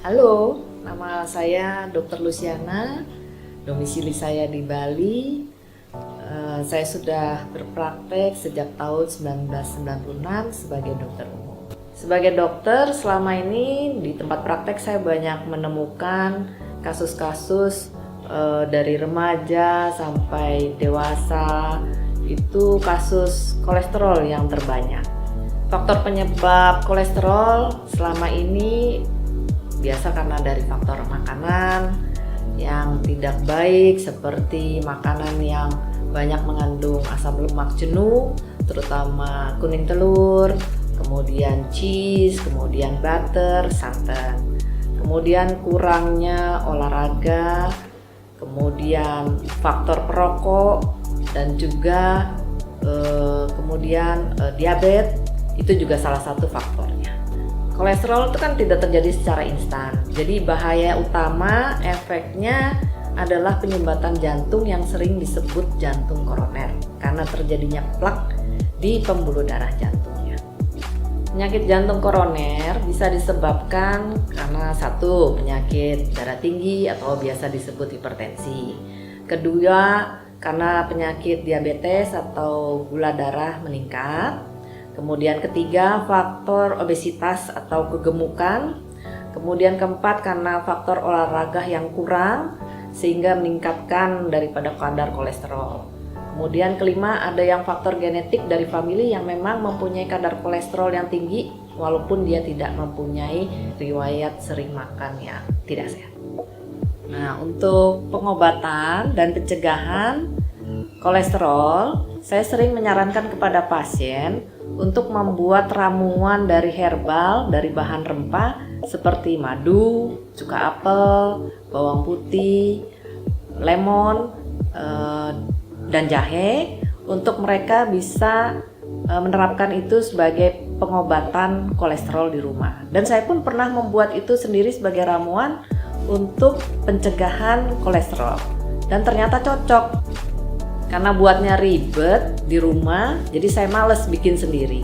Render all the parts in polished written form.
Halo, nama saya Dr. Luciana, domisili saya di Bali. Saya sudah berpraktek sejak tahun 1996 sebagai dokter umum. Sebagai dokter, selama ini di tempat praktek saya banyak menemukan kasus-kasus dari remaja sampai dewasa, itu kasus kolesterol yang terbanyak. Faktor penyebab kolesterol selama ini biasa karena dari faktor makanan yang tidak baik, seperti makanan yang banyak mengandung asam lemak jenuh, terutama kuning telur, kemudian cheese, kemudian butter, santan, kemudian kurangnya olahraga, kemudian faktor perokok, dan juga kemudian diabetes, itu juga salah satu faktornya. Kolesterol itu kan tidak terjadi secara instan, jadi bahaya utama efeknya adalah penyumbatan jantung yang sering disebut jantung koroner karena terjadinya plak di pembuluh darah jantungnya. Penyakit jantung koroner bisa disebabkan karena satu, penyakit darah tinggi atau biasa disebut hipertensi. Kedua, karena penyakit diabetes atau gula darah meningkat. Kemudian ketiga, faktor obesitas atau kegemukan. Kemudian keempat, karena faktor olahraga yang kurang sehingga meningkatkan daripada kadar kolesterol. Kemudian kelima, ada yang faktor genetik dari famili yang memang mempunyai kadar kolesterol yang tinggi walaupun dia tidak mempunyai riwayat sering makan yang tidak sehat. Nah, untuk pengobatan dan pencegahan kolesterol, saya sering menyarankan kepada pasien untuk membuat ramuan dari herbal, dari bahan rempah seperti madu, cuka apel, bawang putih, lemon, dan jahe, untuk mereka bisa menerapkan itu sebagai pengobatan kolesterol di rumah. Dan saya pun pernah membuat itu sendiri sebagai ramuan untuk pencegahan kolesterol, dan ternyata cocok. Karena buatnya ribet di rumah, jadi saya males bikin sendiri.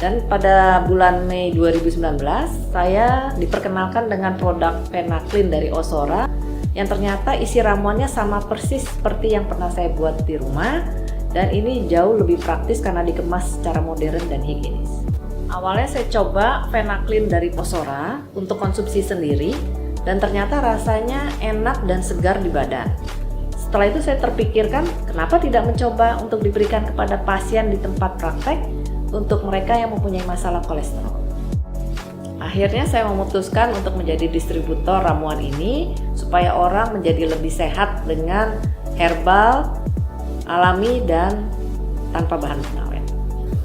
Dan pada bulan Mei 2019, saya diperkenalkan dengan produk Phenaklin dari Ozora yang ternyata isi ramuannya sama persis seperti yang pernah saya buat di rumah, dan ini jauh lebih praktis karena dikemas secara modern dan higienis. Awalnya saya coba Phenaklin dari Ozora untuk konsumsi sendiri, dan ternyata rasanya enak dan segar di badan. Setelah itu saya terpikirkan, kenapa tidak mencoba untuk diberikan kepada pasien di tempat praktek untuk mereka yang mempunyai masalah kolesterol. Akhirnya saya memutuskan untuk menjadi distributor ramuan ini supaya orang menjadi lebih sehat dengan herbal, alami, dan tanpa bahan pengawet.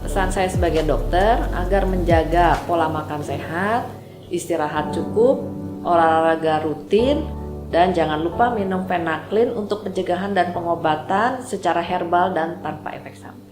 Pesan saya sebagai dokter agar menjaga pola makan sehat, istirahat cukup, olahraga rutin, dan jangan lupa minum Phenaklin untuk pencegahan dan pengobatan secara herbal dan tanpa efek samping.